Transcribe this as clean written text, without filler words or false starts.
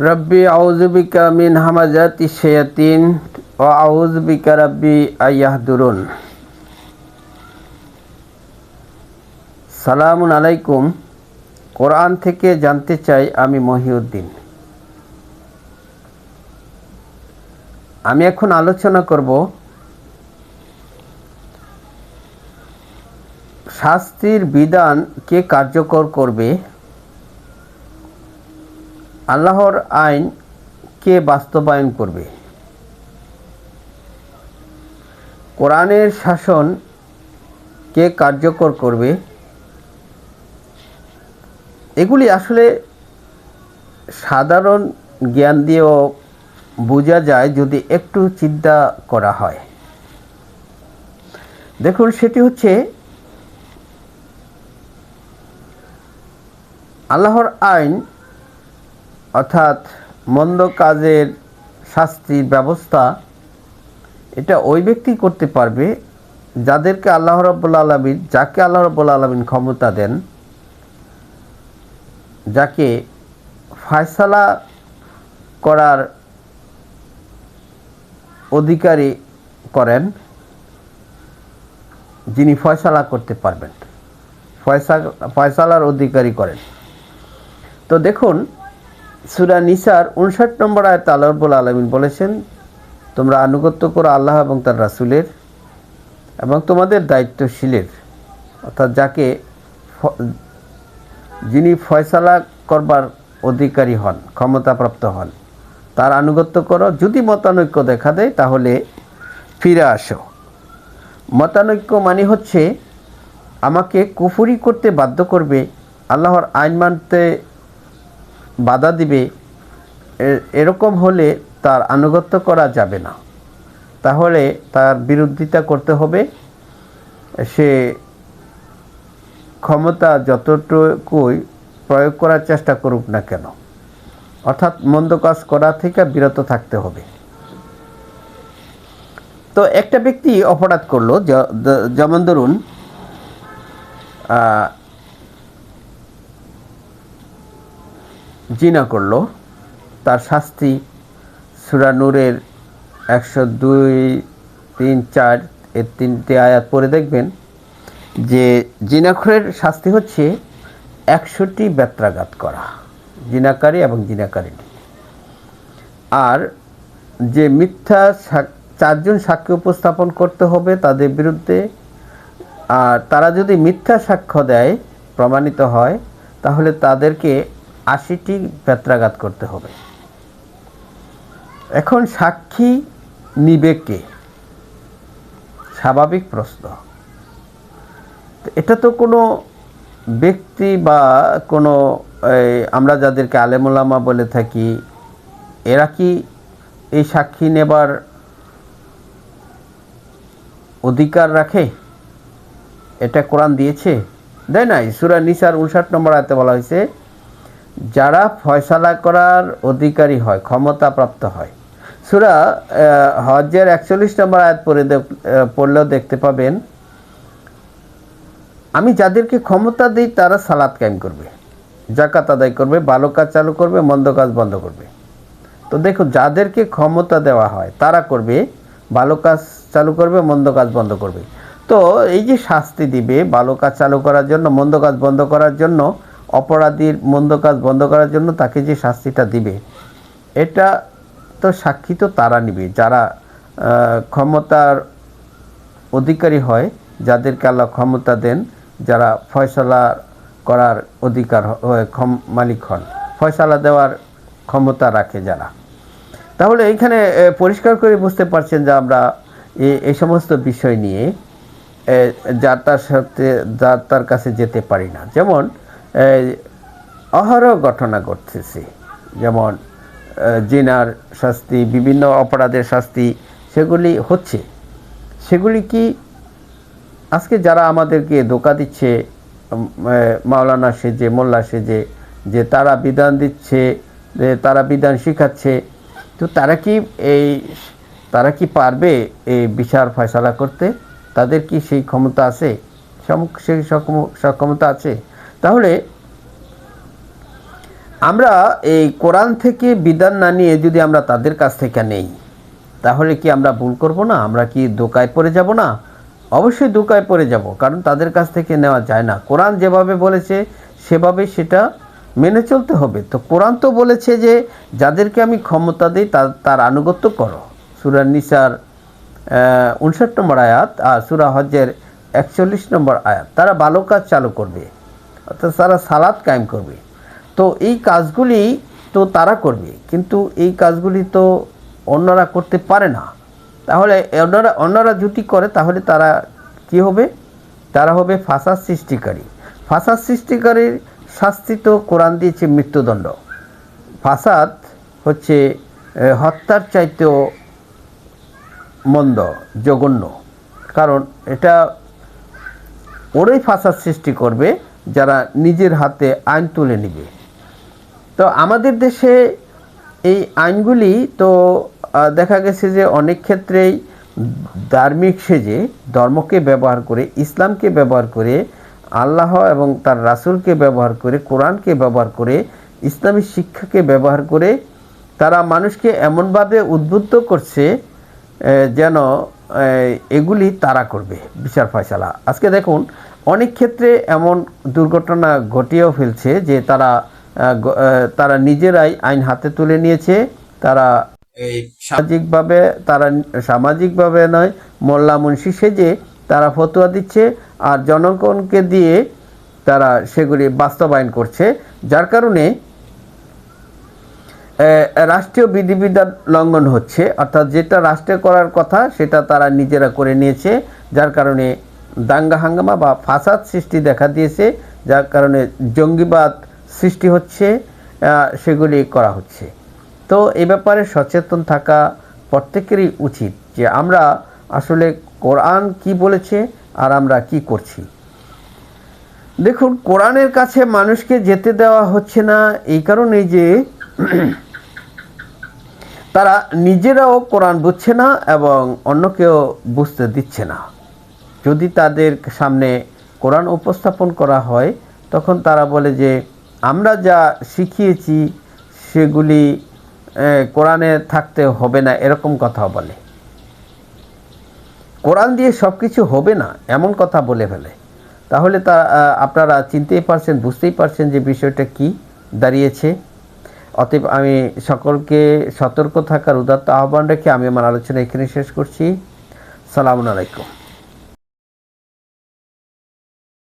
রব্বি আউযু বিকা মিন হামাযাতি শায়াতিন ওয়া আউযু বিকা রব্বি আইয়াহদুরুন। সালামুন আলাইকুম। কোরআন থেকে জানতে চাই, আমি মহিউদ্দিন। আমি এখন আলোচনা করব শাস্তির বিধান কে কার্যকর করবে, আল্লাহর আইন কে বাস্তবায়ন করবে, কোরআনের শাসন কে কার্যকর করবে। এগুলি আসলে সাধারণ জ্ঞান দিয়েও বোঝা যায় যদি একটু চিন্তা করা হয়। দেখুন, সেটি হচ্ছে আল্লাহর আইন, অর্থাৎ মন্দ কাজের শাস্তির ব্যবস্থা। এটা ওই ব্যক্তি করতে পারবে যাদেরকে আল্লাহ রাব্বুল আলামিন, যাকে আল্লাহ রাব্বুল আলামিন ক্ষমতা দেন, যাকে ফয়সালা করার অধিকারী করেন, যিনি ফয়সালা করতে পারবেন, ফয়সালার অধিকারী করেন। তো দেখুন, সূরা নিসার 59 নম্বর আয়াতে আল্লাহ রাব্বুল আলামিন বলেছেন, তোমরা আনুগত্য করো আল্লাহ এবং তার রাসূলের এবং তোমাদের দায়িত্বশীলের, অর্থাৎ যিনি ফয়সালা করবার অধিকারী হন, ক্ষমতাপ্রাপ্ত হন, তার আনুগত্য করো। যদি মতানৈক্য দেখা দেয় তাহলে ফিরে আসো। মতানৈক্য মানে হচ্ছে আমাকে কুফরি করতে বাধ্য করবে, আল্লাহর আইন মানতে বাধা দিবে, এরকম হলে তার আনুগত্য করা যাবে না। তাহলে তার বিরোধিতা করতে হবে। সে ক্ষমতা যতটুকুই প্রয়োগ করার চেষ্টা করুক না কেন, অর্থাৎ মন্দ কাজ করা থেকে বিরত থাকতে হবে। তো একটা ব্যক্তি অপরাধ করলো, যেমন ধরুন জিনা করলো, তার শাস্তি সূরা নূরের 102, 3, 4 এর 3টে আয়াত পড়ে দেখবেন যে জিনাখোরের শাস্তি হচ্ছে 100টি বেত্রাঘাত করা, জিনাকারী এবং জিনাকারিণী। আর যে মিথ্যা 4জন সাক্ষী উপস্থাপন করতে হবে তাদের বিরুদ্ধে। আর তারা যদি মিথ্যা সাক্ষ্য দেয়, প্রমাণিত হয়, তাহলে তাদেরকে 80টি বেত্রাঘাত করতে হবে। এখন সাক্ষী নিবে কে? স্বাভাবিক প্রশ্ন। এটা তো কোনো ব্যক্তি বা কোনো আমরা যাদেরকে আলেম ওলামা বলে থাকি, এরা কি এই সাক্ষী নেবার অধিকার রাখে? এটা কোরআন দিয়েছে? দেয় নাই। সূরা নিসার 59 নম্বর আয়াতে বলা হয়েছে, যারা ফয়সালা করার অধিকারী হয়, ক্ষমতাপ্রাপ্ত হয়। সূরা হজ্জের 41 নম্বর আয়াত পড়লেও দেখতে পাবেন, আমি যাদেরকে ক্ষমতা দিই তারা সালাত কায়েম করবে, যাকাত আদায় করবে, ভালো কাজ চালু করবে, মন্দ কাজ বন্ধ করবে। তো দেখো, যাদেরকে ক্ষমতা দেওয়া হয় তারা করবে, ভালো কাজ চালু করবে, মন্দ কাজ বন্ধ করবে। তো এই যে শাস্তি দিবে ভালো কাজ চালু করার জন্য, মন্দ কাজ বন্ধ করার জন্য, অপরাধীর মন্দ কাজ বন্ধ করার জন্য তাকে যে শাস্তিটা দিবে, এটা তো সাক্ষী তো তারা নিবে যারা ক্ষমতার অধিকারী হয়, যাদেরকে আল্লাহ ক্ষমতা দেন, যারা ফয়সালা করার অধিকার মালিক হন, ফয়সালা দেওয়ার ক্ষমতা রাখে যারা। তাহলে এইখানে পরিষ্কার করে বুঝতে পারছেন যে আমরা এই সমস্ত বিষয় নিয়ে যার তার কাছে যেতে পারি না। যেমন অহরহ ঘটনা ঘটতেছে, যেমন জিনার শাস্তি, বিভিন্ন অপরাধের শাস্তি, সেগুলি হচ্ছে। সেগুলি কি আজকে যারা আমাদেরকে ধোঁকা দিচ্ছে, মাওলানা সেজে, মোল্লা সেজে, যে তারা বিধান দিচ্ছে, তারা বিধান শিখাচ্ছে, তো তারা কি পারবে এই বিচার ফয়সালা করতে? তাদের কি সেই ক্ষমতা আছে? সেই সক্ষমতা আছে? তাহলে আমরা এই কোরআন থেকে বিধান না নিয়ে যদি আমরা তাদের কাছ থেকে নেই, তাহলে কি আমরা ভুল করব না? আমরা কি ধোঁকায় পড়ে যাব না? অবশ্যই ধোঁকায় পড়ে যাব, কারণ তাদের কাছ থেকে নেওয়া যায় না। কোরআন যেভাবে বলেছে সেভাবে সেটা মেনে চলতে হবে। তো কোরআন তো বলেছে যে যাদেরকে আমি ক্ষমতা দিই তার আনুগত্য করো, সূরা নিসার 59 নম্বর আয়াত আর সূরা হজ্জের 41 নম্বর আয়াত। তারা ভালো কাজ চালু করবে, অর্থাৎ তারা সালাত কায়েম করবে। তো এই কাজগুলি তো তারা করবে, কিন্তু এই কাজগুলি তো অন্যরা করতে পারে না। তাহলে অন্যরা যদি করে তাহলে তারা কি হবে? তারা হবে ফাসাদ সৃষ্টিকারী। ফাসাদ সৃষ্টিকারীর শাস্তি তো কোরআন দিয়েছে মৃত্যুদণ্ড। ফাসাদ হচ্ছে হত্যার চাইতেও মন্দ, জঘন্য। কারণ এটা ওরাই ফাসাদ সৃষ্টি করবে যারা নিজের হাতে আইন তুলে নেবে। তো আমাদের দেশে এই আইনগুলি তো দেখা গেছে যে অনেক ক্ষেত্রেই ধার্মিক সেজে ধর্মকে ব্যবহার করে, ইসলামকে ব্যবহার করে, আল্লাহ এবং তার রাসূলকে ব্যবহার করে, কোরআনকে ব্যবহার করে, ইসলামী শিক্ষাকে ব্যবহার করে তারা মানুষকে এমনভাবে উদ্বুদ্ধ করছে যেন এগুলি তারা করবে বিচার ফয়সালা। আজকে দেখুন অনেক ক্ষেত্রে এমন দুর্ঘটনা ঘটিয়েও ফেলছে যে তারা নিজেরাই আইন হাতে তুলে নিয়েছে। তারা এই সামাজিকভাবে নয়, মোল্লা মুন্সি সেজে তারা ফতোয়া দিচ্ছে আর জনগণকে দিয়ে তারা সেগুলি বাস্তবায়ন করছে, যার কারণে রাষ্ট্রীয় বিধিবিধান লঙ্ঘন হচ্ছে। অর্থাৎ যেটা রাষ্ট্রে করার কথা সেটা তারা নিজেরা করে নিয়েছে, যার কারণে দাঙ্গা হাঙ্গামা বা ফাসাদ সৃষ্টি দেখা দিয়েছে, যার কারণে জঙ্গিবাদ সৃষ্টি হচ্ছে, সেগুলি করা হচ্ছে। তো এই ব্যাপারে সচেতন থাকা প্রত্যেকেরই উচিত যে আমরা আসলে কোরআন কি বলেছে আর আমরা কি করছি। দেখুন কোরআনের কাছে মানুষকে যেতে দেওয়া হচ্ছে না এই কারণেই যে তারা নিজেরাও কোরআন বুঝছে না এবং অন্যকেও বুঝতে দিচ্ছে না। যদি তাদের সামনে কোরআন উপস্থাপন করা হয় তখন তারা বলে যে আমরা যা শিখিয়েছি সেগুলি কোরআনে থাকতে হবে না, এরকম কথা বলে। কোরআন দিয়ে সব কিছু হবে না এমন কথা বলে ফেলে। তাহলে আপনারা চিনতেই পারছেন, বুঝতেই পারছেন যে বিষয়টা কি দাঁড়িয়েছে। অতএব আমি সকলকে সতর্ক থাকার উদাত্ত আহ্বান রেখে আমি আমার আলোচনা এখানে শেষ করছি। সালামু আলাইকুম।